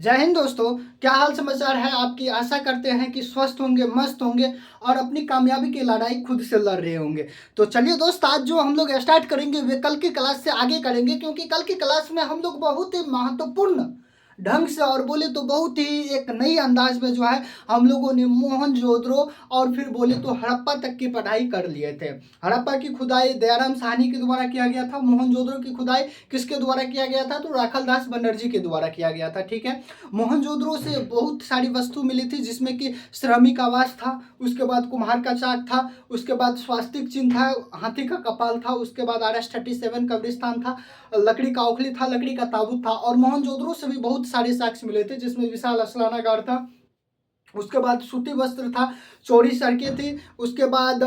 जय हिंद दोस्तों। क्या हाल समाचार है आपकी। आशा करते हैं कि स्वस्थ होंगे, मस्त होंगे और अपनी कामयाबी की लड़ाई खुद से लड़ रहे होंगे। तो चलिए दोस्त, आज जो हम लोग स्टार्ट करेंगे वे कल की क्लास से आगे करेंगे, क्योंकि कल की क्लास में हम लोग बहुत ही महत्वपूर्ण ढंग से और बोले तो बहुत ही एक नई अंदाज में जो है हम लोगों ने मोहनजोदड़ो और फिर बोले तो हड़प्पा तक की पढ़ाई कर लिए थे। हड़प्पा की खुदाई दयाराम साहनी के द्वारा किया गया था। मोहनजोदड़ो की खुदाई किसके द्वारा किया गया था? तो राखाल दास बनर्जी के द्वारा किया गया था। ठीक है। मोहनजोदड़ो से बहुत सारी वस्तु मिली थी, जिसमें कि श्रमिक आवास था, उसके बाद कुम्हार का चाक था, उसके बाद स्वास्तिक चिन्ह था, हाथी का कपाल था, उसके बाद RS-37 कब्रिस्तान था, लकड़ी का ओखली था, लकड़ी का ताबूत था। और मोहनजोदड़ो से भी बहुत सारे साक्ष्य मिले थे, जिसमें विशाल अस्लानागार था, उसके बाद सूती वस्त्र था, चौड़ी सड़कें थी, उसके बाद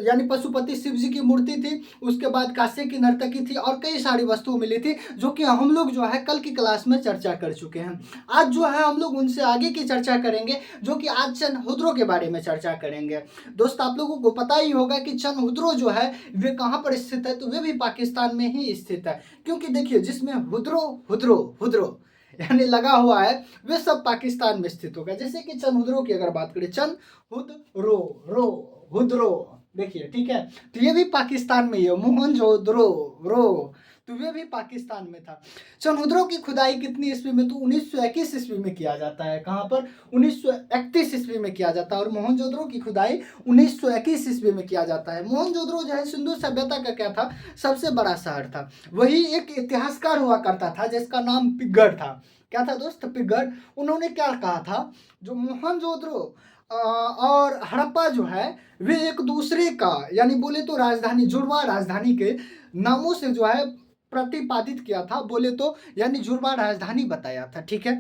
यानी पशुपति शिव जी की मूर्ति थी, उसके बाद कांसे की नर्तकी थी और कई सारी वस्तुएं मिली थी, जो कि हम लोग जो है कल की क्लास में चर्चा कर चुके हैं। आज जो है हम लोग उनसे आगे की चर्चा करेंगे, जो कि आज चंद्रहुदरो के बारे में चर्चा करेंगे। दोस्त, आप लोगों को पता ही होगा कि चंद्रहुदरो जो है वे कहाँ पर स्थित है, तो वे भी पाकिस्तान में ही स्थित है। क्योंकि देखिए, जिसमें हुदरो हुदरो हुदरो यानी लगा हुआ है, वे सब पाकिस्तान में स्थित होगा। जैसे कि चंद्रहुदरो की अगर बात करें, चंद हुद रो हुदरो, देखिए ठीक है, तो ये भी पाकिस्तान में ही है। मोहनजोदड़ो रो, तो वे भी पाकिस्तान में था। चंद्रहुदरो की खुदाई कितनी ईस्वी में? तो 1921 ईस्वी में किया जाता है। कहाँ पर? 1931 ईस्वी में किया जाता है। और मोहनजोदड़ो की खुदाई 1921 ईस्वी में किया जाता है। मोहनजोदड़ो जो है सिंधु सभ्यता का क्या था? सबसे बड़ा शहर था। वही एक इतिहासकार हुआ करता था जिसका नाम पिग्गड़ था। क्या था दोस्त? पिग्गड़। उन्होंने क्या कहा था, जो मोहनजोदड़ो और हड़प्पा जो है वे एक दूसरे का यानी बोले तो राजधानी, जुड़वा राजधानी के नामों से जो है प्रतिपादित किया था, बोले तो यानी जुड़वा राजधानी बताया था। ठीक है।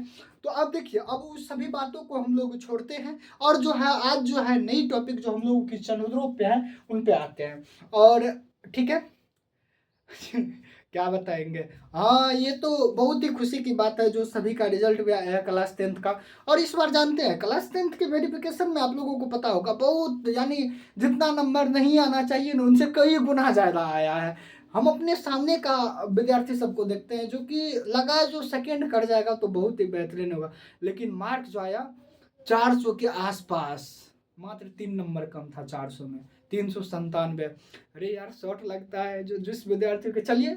तो अब देखिए, अब उस सभी बातों को हम लोग छोड़ते हैं और जो है आज जो है नई टॉपिक जो हम लोग की चंद्रहुदरो पे है उन पे आते हैं। और ठीक है। क्या बताएंगे। हाँ, ये तो बहुत ही खुशी की बात है, जो सभी का रिजल्ट भी आया है क्लास 10th का। और इस बार जानते हैं, क्लास 10th के वेरिफिकेशन में आप लोगों को पता होगा बहुत यानी जितना नंबर नहीं आना चाहिए ना, उनसे कई गुना ज़्यादा आया है। हम अपने सामने का विद्यार्थी सबको देखते हैं, जो कि लगा जो सेकेंड कर जाएगा तो बहुत ही बेहतरीन होगा, लेकिन मार्क जो आया 400 के आसपास, मात्र 3 नंबर कम था 400 में, 397। अरे यार, शॉर्ट लगता है जो जिस विद्यार्थी के, चलिए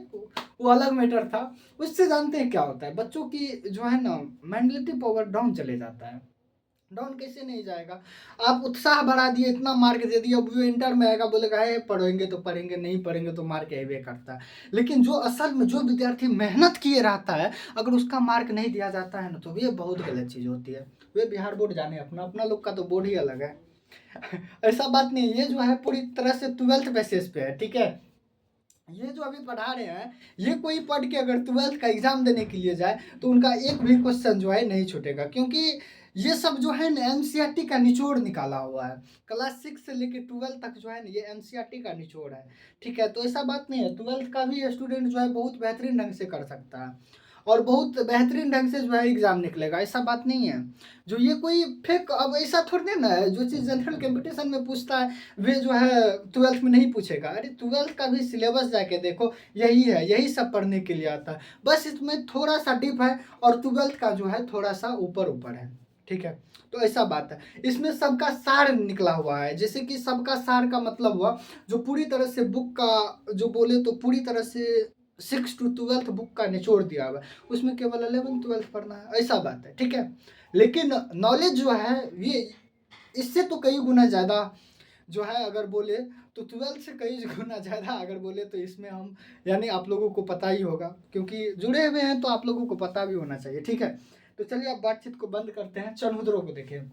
वो अलग मैटर था। उससे जानते हैं क्या होता है, बच्चों की जो है ना मेंटलिटी पावर डाउन चले जाता है। डाउन कैसे नहीं जाएगा? आप उत्साह बढ़ा दिए, इतना मार्क दे दिया, अब वो इंटर में आएगा बोलेगा है पढ़ेंगे तो पढ़ेंगे, नहीं पढ़ेंगे तो मार्क अबे करता है। लेकिन जो असल में जो विद्यार्थी मेहनत किए रहता है, अगर उसका मार्क नहीं दिया जाता है ना, तो ये बहुत गलत चीज़ होती है। वे बिहार बोर्ड जाने, अपना अपना लोग का तो बोर्ड ही अलग है। ऐसा बात नहीं है, ये जो है पूरी तरह से 12th बेसिस पे है। ठीक है। ये जो अभी पढ़ा रहे हैं, ये कोई पढ़ के अगर 12th का एग्जाम देने के लिए जाए तो उनका एक भी क्वेश्चन जो है नहीं छूटेगा, क्योंकि ये सब जो है ना एनसीईआरटी का निचोड़ निकाला हुआ है। क्लास 6 से लेके 12th तक जो है ना, ये एनसीईआरटी का निचोड़ है। ठीक है। तो ऐसा बात नहीं है, 12th का भी स्टूडेंट जो है बहुत बेहतरीन ढंग से कर सकता है और बहुत बेहतरीन ढंग से जो है एग्जाम निकलेगा। ऐसा बात नहीं है। जो ये कोई फेक, अब ऐसा थोड़ी ना है जो चीज़ जनरल कंपटीशन में पूछता है वे जो है 12th में नहीं पूछेगा। अरे 12th का भी सिलेबस जाके देखो, यही है, यही सब पढ़ने के लिए आता है, बस इसमें थोड़ा सा डिप है और 12th का जो है थोड़ा सा ऊपर ऊपर है। ठीक है। तो ऐसा बात है, इसमें सबका सार निकला हुआ है। जैसे कि सबका सार का मतलब हुआ, जो पूरी तरह से बुक का जो बोले तो पूरी तरह से 6 to 12th बुक का निचोड़ दिया हुआ है, उसमें केवल 11th 12th पढ़ना है, ऐसा बात है। ठीक है। लेकिन नॉलेज जो है ये इससे तो कई गुना ज़्यादा जो है, अगर बोले तो 12th से कई गुना ज़्यादा अगर बोले तो इसमें हम यानी आप लोगों को पता ही होगा, क्योंकि जुड़े हुए हैं तो आप लोगों को पता भी होना चाहिए। ठीक है। तो चलिए अब बातचीत को बंद करते हैं, चंद्रहुदरो को देखें।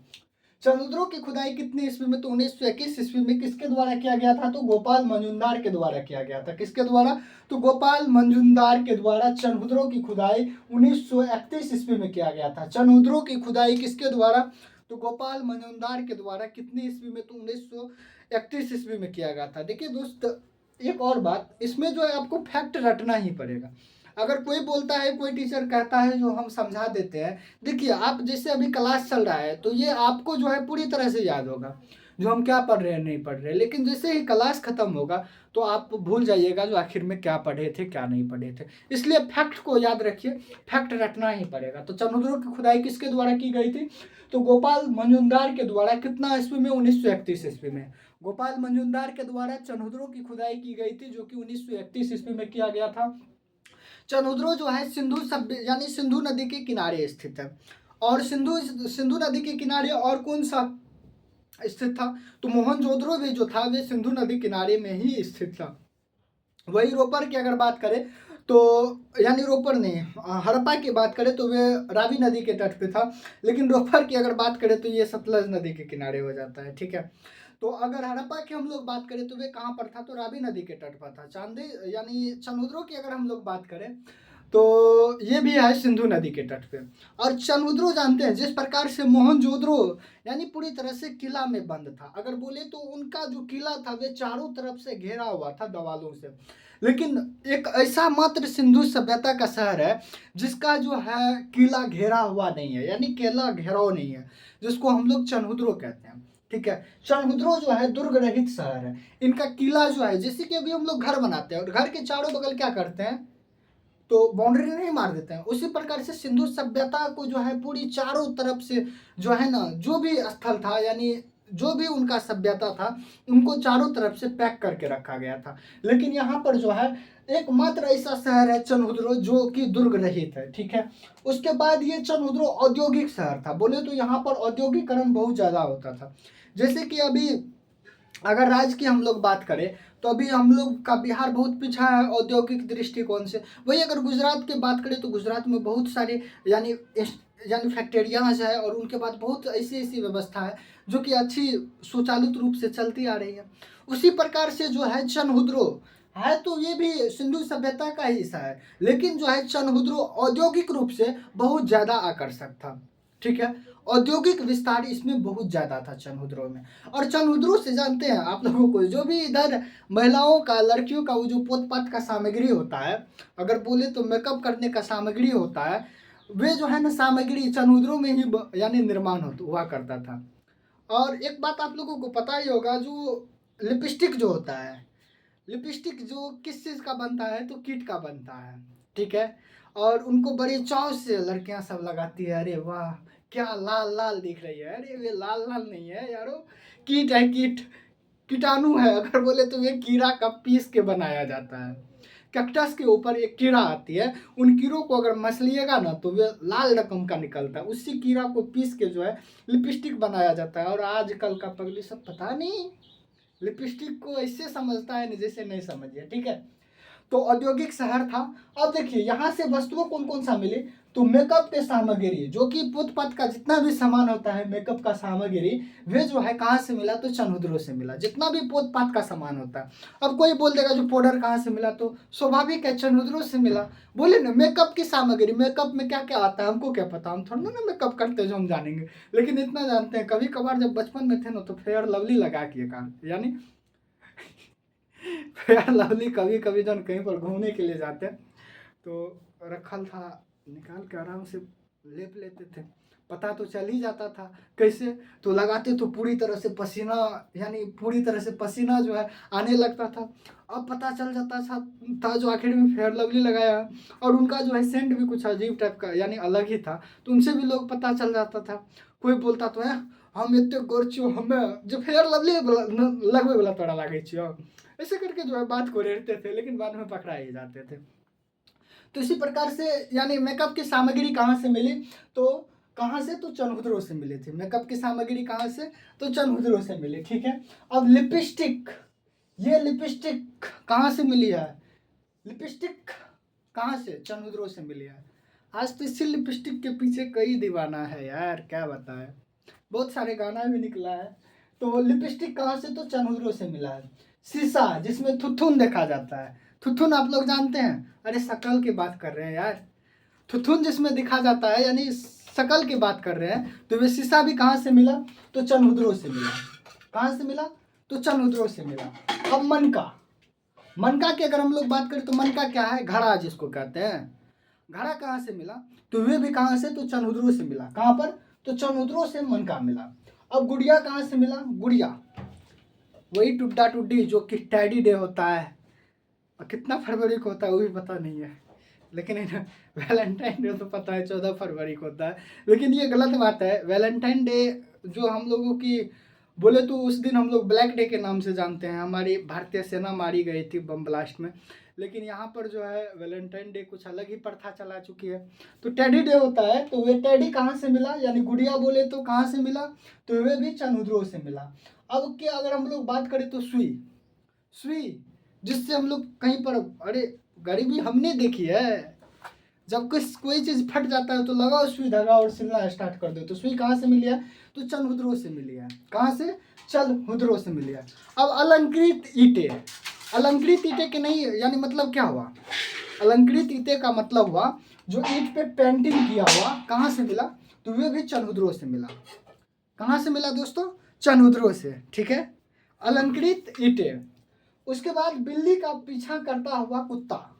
चंद्रहुदरो की खुदाई कितनी ईस्वी में? तो 1921 ईस्वी में। किसके द्वारा किया गया था? तो गोपाल मंजूमदार के द्वारा किया गया था। किसके द्वारा? तो गोपाल मंजूमदार के द्वारा चंद्रहुदरो की खुदाई 1931 ईस्वी में किया गया था। चंद्रहुदरो की खुदाई किसके द्वारा? तो गोपाल मंजूमदार के द्वारा कितनी ईस्वी में? तो 1931 ईस्वी में किया गया था। देखिए दोस्त, एक और बात, इसमें जो है आपको फैक्ट रटना ही पड़ेगा। अगर कोई बोलता है, कोई टीचर कहता है जो हम समझा देते हैं, देखिए आप जैसे अभी क्लास चल रहा है तो ये आपको जो है पूरी तरह से याद होगा जो हम क्या पढ़ रहे हैं नहीं पढ़ रहे हैं, लेकिन जैसे ही क्लास खत्म होगा तो आप भूल जाइएगा जो आखिर में क्या पढ़े थे क्या नहीं पढ़े थे। इसलिए फैक्ट को याद रखिए, फैक्ट रटना ही पड़ेगा। तो चंद्रद्रोह की खुदाई किसके द्वारा की गई थी? तो गोपाल मंजुनार के द्वारा। कितना ईस्वी में? 1931 ईस्वी में गोपाल मंजुनार के द्वारा चंद्रद्रोह की खुदाई की गई थी, जो कि 1931 ईस्वी में किया गया था। चंद्रद्रोह जो है सिंधु सभ्य यानी सिंधु नदी के किनारे स्थित है। और सिंधु सिंधु नदी के किनारे और कौन सा स्थित था? तो मोहनजोदड़ो भी जो था वे सिंधु नदी किनारे में ही स्थित था। वही रोपर की अगर बात करें तो यानी रोपर नहीं, हड़प्पा की बात करें तो वे रावी नदी के तट पे था। लेकिन रोपर की अगर बात करें तो ये सतलज नदी के किनारे हो जाता है। ठीक है, तो अगर हड़प्पा की हम लोग बात करें तो वे कहाँ पर था? तो रावी नदी के तट पर था। चांदी यानी चंद्रद्रोह की अगर हम लोग बात करें तो ये भी है सिंधु नदी के तट पे। और चंद्रद्रोह जानते हैं जिस प्रकार से मोहनजोदड़ो यानी पूरी तरह से किला में बंद था। अगर बोले तो उनका जो किला था वे चारों तरफ से घेरा हुआ था दीवालों से। लेकिन एक ऐसा मात्र सिंधु सभ्यता का शहर है जिसका जो है किला घेरा हुआ नहीं है, यानी किला घेराव नहीं है, जिसको हम लोग चंद्रद्रोह कहते हैं। ठीक है, चंद्रद्रोह जो है दुर्ग रहित शहर है। इनका किला जो है, जैसे कि अभी हम लोग घर बनाते हैं और घर के चारों बगल क्या करते हैं? तो बाउंड्री नहीं मार देते हैं। उसी प्रकार से सिंधु सभ्यता को जो है पूरी चारों तरफ से जो है ना, जो भी स्थल था यानी जो भी उनका सभ्यता था उनको चारों तरफ से पैक करके रखा गया था। लेकिन यहाँ पर जो है एकमात्र ऐसा शहर है चंद्रद्रोह जो कि दुर्ग रहित है। ठीक है, उसके बाद ये चंद्रद्रोह औद्योगिक शहर था। बोले तो यहाँ पर औद्योगिकरण बहुत ज़्यादा होता था। जैसे कि अभी अगर राज्य की हम लोग बात करें तो अभी हम लोग का बिहार बहुत पीछा है औद्योगिक दृष्टिकोण से। वही अगर गुजरात की बात करें तो गुजरात में बहुत सारे यानी फैक्ट्रियाज है और उनके बाद बहुत ऐसी ऐसी व्यवस्था है जो कि अच्छी सुचालित रूप से चलती आ रही है। उसी प्रकार से जो है चंद्रद्रोह है तो ये भी सिंधु सभ्यता का ही हिस्सा है, लेकिन जो है चंद्रद्रोह औद्योगिक रूप से बहुत ज़्यादा आकर्षक था। ठीक है, औद्योगिक विस्तार इसमें बहुत ज़्यादा था चंद्रद्रोह में। और चंद्रद्रोह से जानते हैं आप लोगों को जो भी इधर महिलाओं का लड़कियों का वो जो पोतपात का सामग्री होता है, अगर बोले तो मेकअप करने का सामग्री होता है, वे जो है ना सामग्री चंद्रद्रोह में ही यानी निर्माण हुआ करता था। और एक बात आप लोगों को पता ही होगा, जो लिपस्टिक जो होता है, लिपस्टिक जो किस चीज़ का बनता है? तो कीट का बनता है। ठीक है, और उनको बड़ी चाव से लड़कियां सब लगाती है। अरे वाह, क्या लाल लाल दिख रही है। अरे वे लाल लाल नहीं है यारो, कीट है, कीट कीटाणु है। अगर बोले तो ये कीड़ा का पीस के बनाया जाता है। कैक्टस के ऊपर एक कीड़ा आती है, उन कीड़ों को अगर मसलिएगा ना तो वे लाल रकम का निकलता है। उसी कीड़ा को पीस के जो है लिपस्टिक बनाया जाता है। और आजकल का पगली सब पता नहीं लिपस्टिक को ऐसे समझता है जैसे नहीं समझिए। ठीक है, तो औद्योगिक शहर था। अब देखिए यहाँ से वस्तुओं कौन कौन सा मिली? तो मेकअप के सामग्री जो कि पुतपत का जितना भी सामान होता है मेकअप का सामग्री, वे जो है कहाँ से मिला? तो चंद्रद्रोह से मिला। जितना भी पोतपात का सामान होता है, अब कोई बोल देगा जो पाउडर कहाँ से मिला, तो स्वाभाविक है चंद्रद्रोह से मिला। बोले ना मेकअप की सामग्री, मेकअप में क्या क्या आता है हमको क्या पता, हम थोड़ा ना मेकअप करते जो हम जानेंगे। लेकिन इतना जानते हैं कभी कभार जब बचपन में थे ना तो फेयर लवली लगा के काम यानी फेयर लवली कभी कभी जब कहीं पर घूमने के लिए जाते तो रखल था, निकाल के आराम से लेप लेते थे। पता तो चल ही जाता था कैसे, तो लगाते तो पूरी तरह से पसीना यानी पूरी तरह से पसीना जो है आने लगता था। अब पता चल जाता था जो आखिर में फेयर लवली लगाया। और उनका जो है सेंट भी कुछ अजीब टाइप का यानी अलग ही था, तो उनसे भी लोग पता चल जाता था। कोई बोलता तो है हम इतने गोर छियो, हमें जो फेयर लवली लगवे वाला तोड़ा लागे छियो, ऐसे करके जो है बात को रेड़ते थे, लेकिन बाद में पकड़ा ही जाते थे। तो इसी प्रकार से यानी मेकअप की सामग्री कहाँ से मिली? तो कहाँ से? तो चंद्रद्रोह से मिली थी। मेकअप की सामग्री कहाँ से? तो चंद्रद्रोह से मिली। ठीक है, अब लिपस्टिक, ये लिपस्टिक कहाँ से मिली है? लिपस्टिक कहाँ से? चंद्रद्रोह से मिली है। आज तो इसी लिपस्टिक के पीछे कई दीवाना है यार, क्या बताएं, बहुत सारे गाना भी निकला है। तो लिपस्टिक कहाँ से? तो चंद्रद्रोह से मिला है। शीशा जिसमें थुथुन देखा जाता है, थुथुन आप लोग जानते हैं? अरे शकल की बात कर रहे हैं यार, थुथुन जिसमें दिखा जाता है यानी शकल की बात कर रहे हैं। तो वे शीशा भी कहाँ से मिला? तो चंद्रद्रोह से मिला। कहाँ से मिला? तो चंद्रद्रोह से मिला। अब मनका, मनका की अगर हम लोग बात करें तो मनका क्या है? घड़ा जिसको कहते हैं। घड़ा कहाँ से मिला? तो वे भी कहाँ से? तो चंद्रद्रोह से मिला। कहाँ पर? तो चंद्रद्रोह से मनका मिला। अब गुड़िया कहाँ से मिला? गुड़िया, वही टुड्डा टुड्डी जो कि टैडी डे होता है, और कितना फरवरी को होता है वो भी पता नहीं है, लेकिन वैलेंटाइन डे तो पता है 14 फरवरी को होता है। लेकिन ये गलत बात है। वैलेंटाइन डे जो हम लोगों की बोले तो उस दिन हम लोग ब्लैक डे के नाम से जानते हैं, हमारी भारतीय सेना मारी गई थी बम ब्लास्ट में। लेकिन यहाँ पर जो है वैलेंटाइन डे कुछ अलग ही प्रथा चला चुकी है। तो टेडी डे होता है, तो वे टेडी कहाँ से मिला, यानी गुड़िया बोले तो कहाँ से मिला, तो वे भी चंद्रों से मिला। अब क्या अगर हम लोग बात करें तो सुई, सुई जिससे हम लोग कहीं पर, अरे गरीबी हमने देखी है, जब कोई चीज़ फट जाता है तो लगाओ सुई धागा और सिलना स्टार्ट कर दो। तो सुई कहाँ से मिली है, तो चंद्रों से मिली है। कहाँ से, चंद्रों से मिली है। अब अलंकृत ईंटें, अलंकृत ईंटें के नहीं, यानी मतलब क्या हुआ, अलंकृत ईंटें का मतलब हुआ जो ईंट पे पेंटिंग किया हुआ, कहाँ से मिला, तो वे भी चंद्रों से मिला। कहाँ से मिला दोस्तों, चंद्रों से, ठीक है, अलंकृत ईंटें। उसके बाद बिल्ली का पीछा करता हुआ कुत्ता,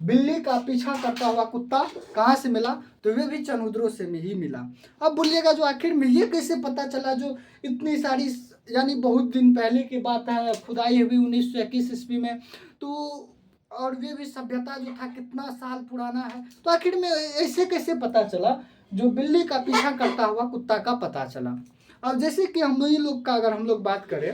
बिल्ली का पीछा करता हुआ कुत्ता कहाँ से मिला, तो वे भी चंद्रों से ही मिला। अब बोलिएगा जो आखिर में ये कैसे पता चला, जो इतनी सारी, यानी बहुत दिन पहले की बात है, खुदाई हुई 1921 ईस्वी में, तो और वे भी सभ्यता जो था कितना साल पुराना है, तो आखिर में ऐसे कैसे पता चला, जो बिल्ली का पीछा करता हुआ कुत्ता का पता चला। अब जैसे कि हम ही लोग का अगर हम लोग बात करें,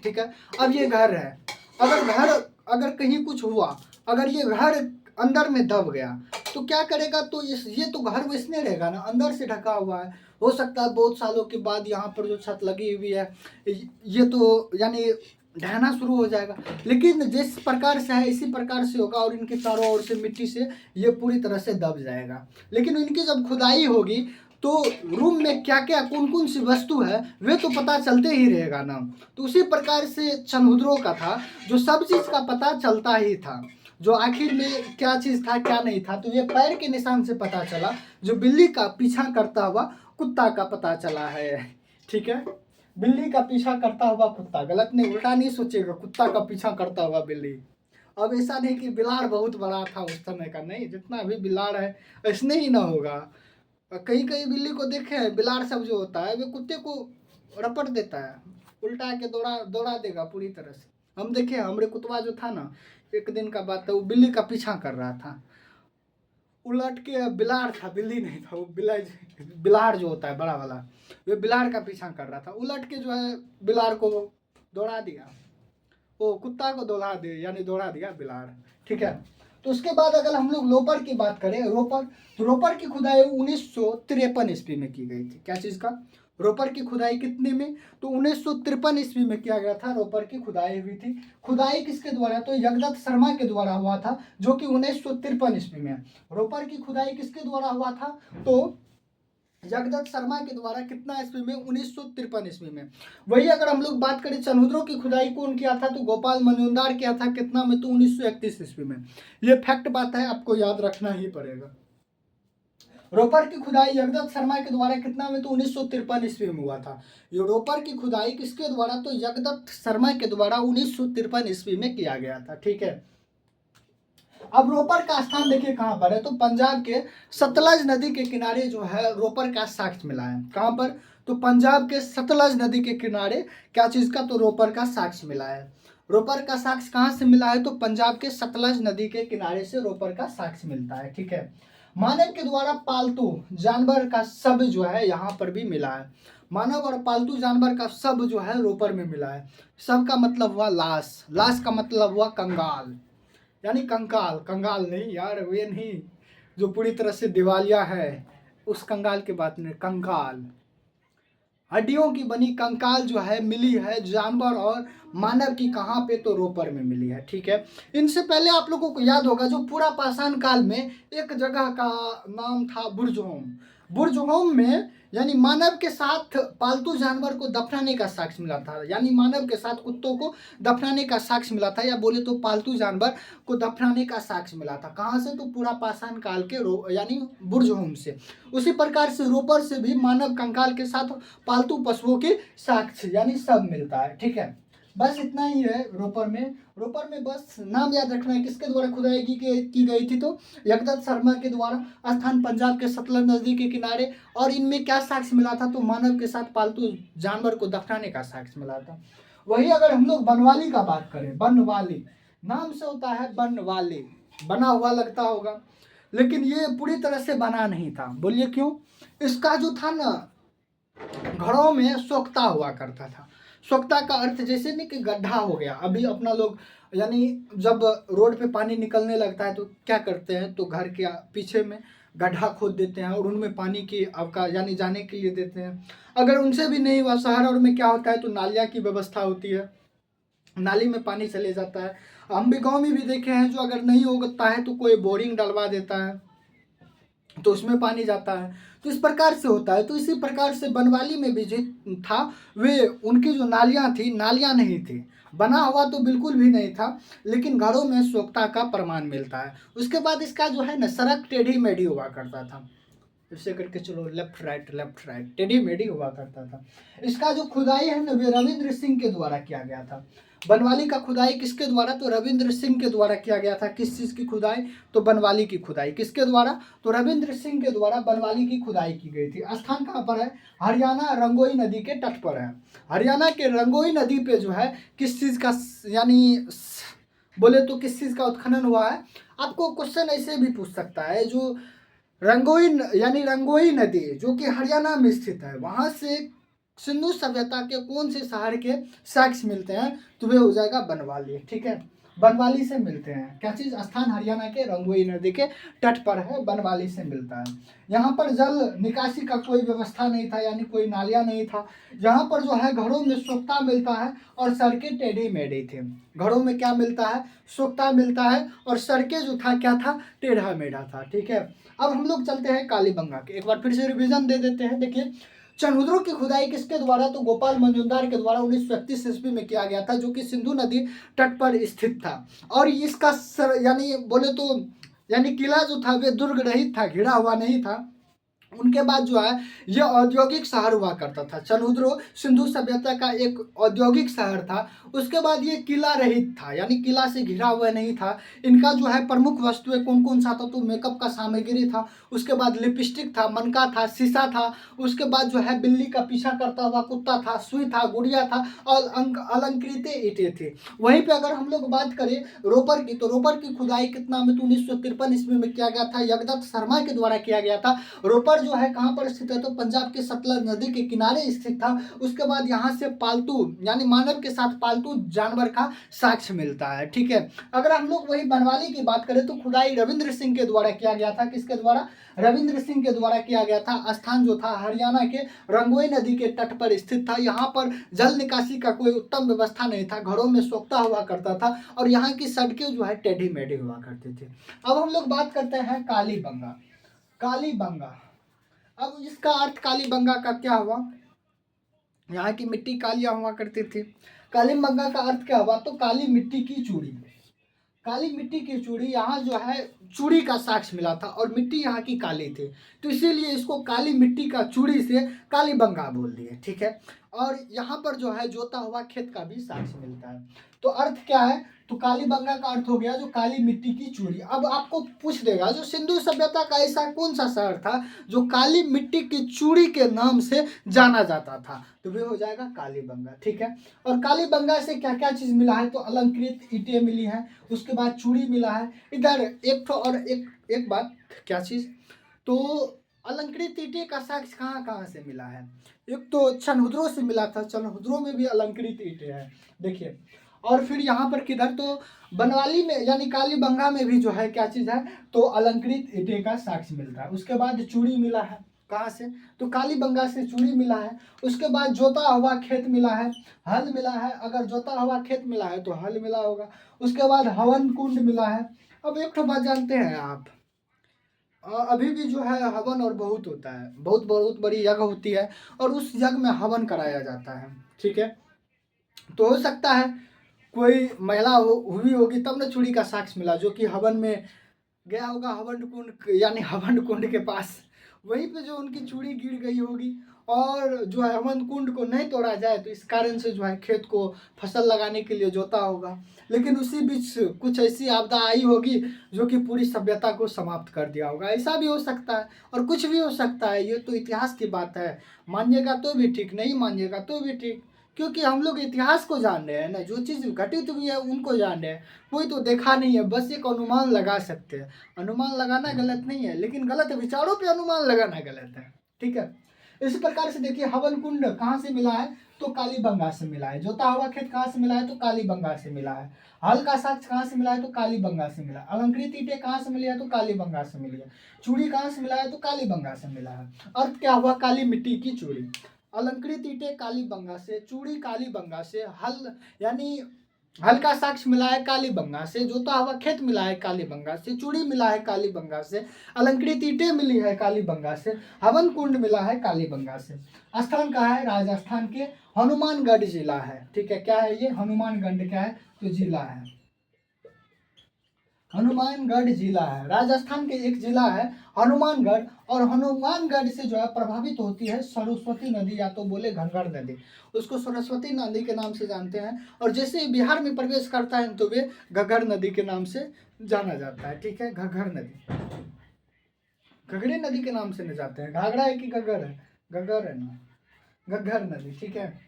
ठीक है, अब ये घर है, अगर कहीं कुछ हुआ, अगर ये घर अंदर में दब गया तो क्या करेगा, तो ये तो घर वैसने रहेगा ना, अंदर से ढका हुआ है। हो सकता है बहुत सालों के बाद यहाँ पर जो छत लगी हुई है ये तो यानी ढहना शुरू हो जाएगा, लेकिन जिस प्रकार से है इसी प्रकार से होगा, और इनके चारों ओर से मिट्टी से ये पूरी तरह से दब जाएगा। लेकिन इनकी जब खुदाई होगी तो रूम में क्या क्या कौन कौन सी वस्तु है वे तो पता चलते ही रहेगा ना। तो उसी प्रकार से चंद्रों का था, जो सब चीज़ का पता चलता ही था, जो आखिर में क्या चीज़ था क्या नहीं था, तो ये पैर के निशान से पता चला, जो बिल्ली का पीछा करता हुआ कुत्ता का पता चला है। ठीक है, बिल्ली का पीछा करता हुआ कुत्ता, गलत नहीं, उल्टा नहीं सोचेगा, कुत्ता का पीछा करता हुआ बिल्ली। अब ऐसा नहीं कि बिलाड़ बहुत बड़ा था उस समय का, नहीं, जितना भी बिलाड़ है ऐसने ही ना होगा। कई कई बिल्ली को देखे हैं, बिलाड़ सब जो होता है वे कुत्ते को रपट देता है, उल्टा के दौड़ा दौड़ा देगा पूरी तरह से। हम देखे, हमारे कुतवा जो था ना, एक दिन का बात है, वो बिल्ली का पीछा कर रहा था, उलट के, बिलाड़ था, बिल्ली नहीं था, वो बिलाड़ जो होता है बड़ा वाला, वे बिलाड़ का पीछा कर रहा था, उलट के जो है बिलाड़ को दौड़ा दिया, वो कुत्ता को दौड़ा दे, यानी दौड़ा दिया बिलाड़। ठीक है, तो उसके बाद अगर हम लोग रोपर की बात करें, रोपर, तो रोपर की खुदाई 1953 ईस्वी में की गई थी। क्या चीज़ का, रोपर की खुदाई कितने में, तो 1953 ईस्वी में किया गया था, रोपर की खुदाई हुई थी। खुदाई किसके द्वारा, तो जगदत्त शर्मा के द्वारा हुआ था, जो कि 1953 ईस्वी में। रोपर की खुदाई किसके द्वारा हुआ था, तो जगदत्त शर्मा के द्वारा, कितना ईस्वी में, 1953 ईस्वी में। वही अगर हम लोग बात करें चंद्रों की खुदाई कौन किया था, तो गोपाल मजूमदार किया था, कितना में, तो 1931 ईस्वी में। ये फैक्ट बात है, आपको याद रखना ही पड़ेगा। रोपर की खुदाई जगदत्त शर्मा के द्वारा कितना में, तो 1953 ईस्वी में हुआ था। ये रोपर की खुदाई किसके द्वारा, तो जगदत्त शर्मा के द्वारा 1953 ईस्वी में किया गया था। ठीक है, अब रोपर का स्थान देखिए कहाँ पर है, तो पंजाब के सतलज नदी के किनारे जो है रोपर का साक्ष्य मिला है। कहाँ पर, तो पंजाब के सतलज नदी के किनारे क्या चीज़ का, तो रोपर का साक्ष्य मिला है। रोपर का साक्ष्य कहाँ से मिला है, तो पंजाब के सतलज नदी के किनारे से रोपर का साक्ष्य मिलता है। ठीक है, मानव के द्वारा पालतू जानवर का शव जो है यहाँ पर भी मिला है। मानव और पालतू जानवर का शव जो है रोपर में मिला है। शव का मतलब हुआ लाश, लाश का मतलब हुआ कंगाल, यानी कंकाल, कंगाल नहीं यार, वे नहीं जो पूरी तरह से दिवालिया है, उस कंगाल की बात नहीं, कंकाल, हड्डियों की बनी कंकाल जो है मिली है जानवर और मानव की, कहाँ पे, तो रोपर में मिली है। ठीक है, इनसे पहले आप लोगों को याद होगा जो पूरा पाषाण काल में एक जगह का नाम था बुर्जहोम। बुर्जहोम में यानी मानव के साथ पालतू जानवर को दफनाने का साक्ष्य मिला था, यानी मानव के साथ कुत्तों को दफनाने का साक्ष्य मिला था, या बोले तो पालतू जानवर को दफनाने का साक्ष्य मिला था। कहाँ से, तो पूरा पाषाण काल के यानी बुर्जहोम से। उसी प्रकार से रोपर से भी मानव कंकाल के साथ पालतू पशुओं के साक्ष्य यानी सब मिलता है। ठीक है, बस इतना ही है रोपर में। रोपर में बस नाम याद रखना है, किसके द्वारा खुदाई की गई थी, तो जगदत्त शर्मा के द्वारा, स्थान पंजाब के सतलज नदी के किनारे, और इनमें क्या साक्ष्य मिला था, तो मानव के साथ पालतू जानवर को दफनाने का साक्ष्य मिला था। वही अगर हम लोग बनवाली का बात करें, बनवाली नाम से होता है बनवाली, बना हुआ लगता होगा, लेकिन ये पूरी तरह से बना नहीं था। बोलिए क्यों? इसका जो था ना, घरों में सोखता हुआ करता था। सोखता का अर्थ जैसे नहीं कि गड्ढा हो गया। अभी अपना लोग यानी जब रोड पे पानी निकलने लगता है तो क्या करते हैं, तो घर के पीछे में गड्ढा खोद देते हैं और उनमें पानी की अवकाश यानी जाने के लिए देते हैं। अगर उनसे भी नहीं हुआ, शहर और में क्या होता है, तो नालियाँ की व्यवस्था होती है, नाली में पानी चले जाता है। हम भी गांव में भी देखे हैं, जो अगर नहीं होता है तो कोई बोरिंग डलवा देता है, तो उसमें पानी जाता है। तो इस प्रकार से होता है। तो इसी प्रकार से बनवाली में भी जो था, वे उनकी जो नालियाँ थी, नालियाँ नहीं थी, बना हुआ तो बिल्कुल भी नहीं था, लेकिन घरों में सोखता का प्रमाण मिलता है। उसके बाद इसका जो है ना, सड़क टेढ़ी मेढ़ी हुआ करता था, ऐसे करके चलो लेफ्ट राइट टेढ़ी मेढ़ी हुआ करता था। इसका जो खुदाई है ना, वे रविंद्र सिंह के द्वारा किया गया था। बनवाली का खुदाई किसके द्वारा? तो रविंद्र सिंह के द्वारा किया गया था। किस चीज़ की खुदाई? तो बनवाली की खुदाई। किसके द्वारा? तो रविंद्र सिंह के द्वारा बनवाली की खुदाई की गई थी। स्थान कहाँ पर है? हरियाणा, रंगोई नदी के तट पर है। हरियाणा के रंगोई नदी पे जो है किस चीज़ का यानी बोले तो किस चीज़ का उत्खनन हुआ है? आपको क्वेश्चन ऐसे भी पूछ सकता है, जो रंगोई यानी रंगोई नदी जो कि हरियाणा में स्थित है, वहां से सिंधु सभ्यता के कौन से शहर के साक्ष्य मिलते हैं? तो वे हो जाएगा बनवाली। ठीक है, बनवाली से मिलते हैं। क्या चीज़? स्थान हरियाणा के रंगोई नदी के तट पर है, बनवाली से मिलता है। यहाँ पर जल निकासी का कोई व्यवस्था नहीं था, यानी कोई नालियाँ नहीं था। यहाँ पर जो है घरों में सोखता मिलता है और सड़कें टेढ़ी मेढ़ी थी। घरों में क्या मिलता है? सोखता मिलता है और सड़कें जो था क्या था? टेढ़ा मेढ़ा था। ठीक है, अब हम लोग चलते हैं कालीबंगा के। एक बार फिर से रिवीजन दे देते हैं। देखिए, चनहुद्रों की खुदाई किसके द्वारा? तो गोपाल मंजूमदार के द्वारा 1931 ईस्वी में किया गया था, जो कि सिंधु नदी तट पर स्थित था। और इसका यानी बोले तो यानी किला जो था वे दुर्ग रहित था, घिरा हुआ नहीं था। उनके बाद जो है ये औद्योगिक शहर हुआ करता था। चनहुद्रो सिंधु सभ्यता का एक औद्योगिक शहर था। उसके बाद ये किला रहित था, यानी किला से घिरा हुआ नहीं था। इनका जो है प्रमुख वस्तुएं कौन कौन सा था? तो मेकअप का सामग्री था, उसके बाद लिपस्टिक था, मनका था, शीशा था, उसके बाद जो है बिल्ली का पीछा करता हुआ कुत्ता था, सुई था, गुड़िया था और अलंकृत ईंटें थी। वहीं पे अगर हम लोग बात करें रोपर की, तो रोपर की खुदाई कितना में? तो 1953 ईस्वी में किया गया था, यगदत्त शर्मा के द्वारा किया गया था। रोपर जो है कहां पर स्थित है? तो पंजाब के सतलज नदी के किनारे स्थित था। उसके बाद यहां से पालतू यानी मानव के साथ पालतू जानवर का साक्ष्य मिलता है। ठीक है, अगर हम लोग वही बनवाली की बात करें तो खुदाई रविंद्र सिंह के द्वारा किया गया था। किसके द्वारा? रविंद्र सिंह के द्वारा किया गया था। स्थान जो था हरियाणा के रंगोई नदी के तट पर स्थित था। यहाँ पर जल निकासी का कोई उत्तम व्यवस्था नहीं था, घरों में सोखता हुआ करता था और यहाँ की सड़कें जो है टेढ़ी मेढ़ी हुआ करती थी। अब हम लोग बात करते हैं कालीबंगा। कालीबंगा, अब इसका अर्थ कालीबंगा का क्या हुआ? यहाँ की मिट्टी कालियाँ हुआ करती थी। कालीबंगा का अर्थ क्या हुआ? तो काली मिट्टी की चूड़ी। काली मिट्टी की चूड़ी, यहाँ जो है चूड़ी का साक्ष्य मिला था और मिट्टी यहाँ की काली थी, तो इसीलिए इसको काली मिट्टी का चूड़ी से कालीबंगा बोल दिए। ठीक है, और यहाँ पर जो है जोता हुआ खेत का भी साक्ष्य मिलता है। तो अर्थ क्या है? तो कालीबंगा का अर्थ हो गया जो काली मिट्टी की चूड़ी। अब आपको पूछ देगा जो सिंधु सभ्यता का ऐसा कौन सा शहर था जो काली मिट्टी की चूड़ी के नाम से जाना जाता था? तो वे हो जाएगा कालीबंगा। ठीक है, और कालीबंगा से क्या क्या चीज़ मिला है? तो अलंकृत ईंटें मिली हैं, उसके बाद चूड़ी मिला है। इधर एक तो और एक बात, क्या चीज़? तो अलंकृत ईंटें का साक्ष्य कहाँ कहाँ से मिला है? एक तो चनहुद्रों से मिला था, चनहुद्रों में भी अलंकृत ईंटें हैं। देखिए, और फिर यहाँ पर किधर? तो बनवाली में यानी कालीबंगा में भी जो है क्या चीज़ है? तो अलंकृत ईंटें का साक्ष्य मिलता है। उसके बाद चूड़ी मिला है, कहाँ से? तो कालीबंगा से चूड़ी मिला है। उसके बाद जोता हुआ खेत मिला है, हल मिला है। अगर जोता हुआ खेत मिला है तो हल मिला होगा। उसके बाद हवन कुंड मिला है। अब एक तो बात जानते हैं आप, अभी भी जो है हवन और बहुत होता है, बहुत बहुत बड़ी यज्ञ होती है और उस यज्ञ में हवन कराया जाता है। ठीक है, तो हो सकता है कोई महिला हुई होगी तब ना चूड़ी का साक्ष्य मिला, जो कि हवन में गया होगा, हवन कुंड यानी हवन कुंड के पास, वहीं पे जो उनकी चूड़ी गिर गई होगी। और जो है हवन कुंड को नहीं तोड़ा जाए तो इस कारण से जो है खेत को फसल लगाने के लिए जोता होगा, लेकिन उसी बीच कुछ ऐसी आपदा आई होगी जो कि पूरी सभ्यता को समाप्त कर दिया होगा। ऐसा भी हो सकता है और कुछ भी हो सकता है, ये तो इतिहास की बात है। मानिएगा तो भी ठीक, नहीं मानिएगा तो भी ठीक। क्योंकि हम लोग इतिहास को जान रहे हैं ना, जो चीज़ घटित हुई है उनको जान रहे हैं, कोई तो देखा नहीं है, बस एक अनुमान लगा सकते हैं। अनुमान लगाना गलत नहीं है, लेकिन गलत विचारों पे अनुमान लगाना गलत है, ठीक है। इस प्रकार से देखिए, हवन कुंड कहाँ से मिला है, तो कालीबंगा से मिला है। जोता हुआ खेत कहाँ से मिला है, तो कालीबंगा से मिला है। हल का साक्ष्य कहाँ से मिला है, तो कालीबंगा से मिला है। अलंकृत ईंटें कहाँ से मिली है, तो कालीबंगा से मिली है। चूड़ी कहाँ से मिला है, तो कालीबंगा से मिला है। अर्थ क्या हुआ, काली मिट्टी की चूड़ी। अलंकृत ईंटें कालीबंगा से, चूड़ी कालीबंगा से, हल यानी हल्का साक्ष्य मिला है कालीबंगा से, जोता हुआ खेत मिला है कालीबंगा से, चूड़ी मिला है कालीबंगा से, अलंकृत ईंटें मिली है कालीबंगा से, हवन कुंड मिला है कालीबंगा से। स्थान कहाँ है, राजस्थान के हनुमानगढ़ जिला है, ठीक है। क्या है ये, हनुमानगढ़ क्या है, तो जिला है, हनुमानगढ़ जिला है, राजस्थान के एक जिला है हनुमानगढ़। और हनुमानगढ़ से जो है प्रभावित होती है सरस्वती नदी, या तो बोले घग्गर नदी, उसको सरस्वती नदी के नाम से जानते हैं। और जैसे ही बिहार में प्रवेश करता है तो वे घग्गर नदी के नाम से जाना जाता है, ठीक है। घग्गर नदी, घग्गरे नदी के नाम से न जाते हैं। घाघरा है कि घग्गर है, घग्गर है ना, घग्गर नदी, ठीक है।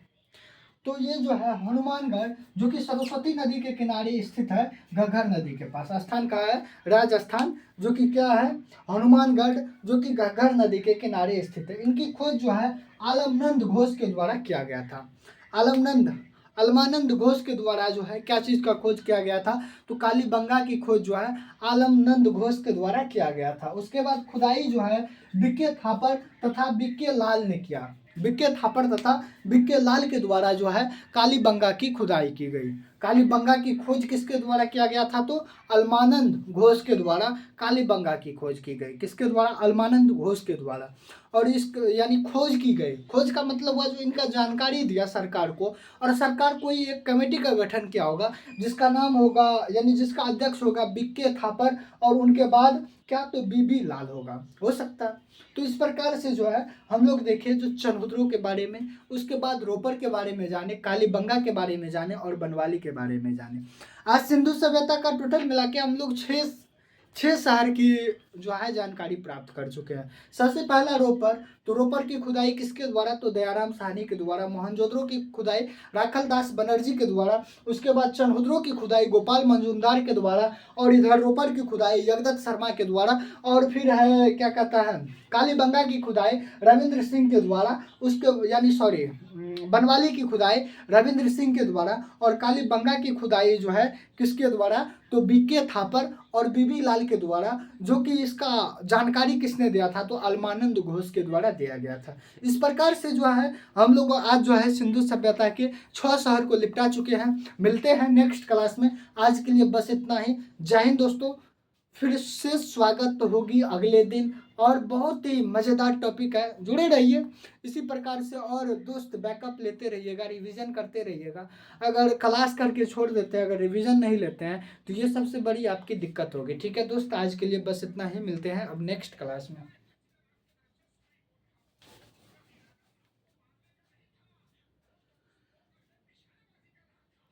तो ये जो है हनुमानगढ़, जो कि सरस्वती नदी के किनारे स्थित है, घग्गर नदी के पास। स्थान कहाँ है, राजस्थान, जो कि क्या है, हनुमानगढ़, जो कि घग्गर नदी के किनारे स्थित है। इनकी खोज जो है आलमनंद घोष के द्वारा किया गया था। आलमनंद अलमानंद घोष के द्वारा जो है क्या चीज़ का खोज किया गया था, तो कालीबंगा की खोज जो है आलमनंद घोष के द्वारा किया गया था। उसके बाद खुदाई जो है बीके थापर तथा बीके लाल ने किया। बीके थापर तथा बीके लाल के द्वारा जो है कालीबंगा की खुदाई की गई। कालीबंगा की खोज किसके द्वारा किया गया था, तो अलमानंद घोष के द्वारा कालीबंगा की खोज की गई। किसके द्वारा, अलमानंद घोष के द्वारा। और इस यानी खोज की गई, खोज का मतलब हुआ जो इनका जानकारी दिया सरकार को, और सरकार कोई एक कमेटी का गठन किया होगा, जिसका नाम होगा यानी जिसका अध्यक्ष होगा बीके थापर, और उनके बाद क्या, तो बीबी लाल होगा, हो सकता है। तो इस प्रकार से जो है हम लोग देखें जो चनहुद्रों के बारे में, उसके बाद रोपर के बारे में जाने, कालीबंगा के बारे में जाने, और बनवाली के बारे में जाने। आज सिंधु सभ्यता का टोटल मिला के हम लोग छः शहर की जो है जानकारी प्राप्त कर चुके हैं। सबसे पहला रोपर, तो रोपर की खुदाई किसके द्वारा, तो दयाराम साहनी के द्वारा। मोहनजोदड़ो की खुदाई राखल दास बनर्जी के द्वारा। उसके बाद चनहुद्रों की खुदाई गोपाल मंजूमदार के द्वारा। और इधर रोपर की खुदाई जगदत्त शर्मा के द्वारा। और फिर है क्या कहता है, कालीबंगा की खुदाई रविंद्र सिंह के द्वारा, उसके यानी सॉरी बनवाली की खुदाई रविंद्र सिंह के द्वारा। और कालीबंगा की खुदाई जो है किसके द्वारा, तो बीके थापर और बीबी लाल के द्वारा। जो कि इसका जानकारी किसने दिया था, तो अलमानंद घोष के द्वारा दिया गया था। इस प्रकार से जो है हम लोग आज जो है सिंधु सभ्यता के 6 शहर को निपटा चुके हैं। मिलते हैं नेक्स्ट क्लास में, आज के लिए बस इतना ही। जय हिंद दोस्तों, फिर से स्वागत होगी अगले दिन, और बहुत ही मज़ेदार टॉपिक है, जुड़े रहिए इसी प्रकार से। और दोस्त बैकअप लेते रहिएगा, रिवीजन करते रहिएगा। अगर क्लास करके छोड़ देते हैं, अगर रिवीजन नहीं लेते हैं, तो ये सबसे बड़ी आपकी दिक्कत होगी, ठीक है दोस्त। आज के लिए बस इतना ही, मिलते हैं अब नेक्स्ट क्लास में।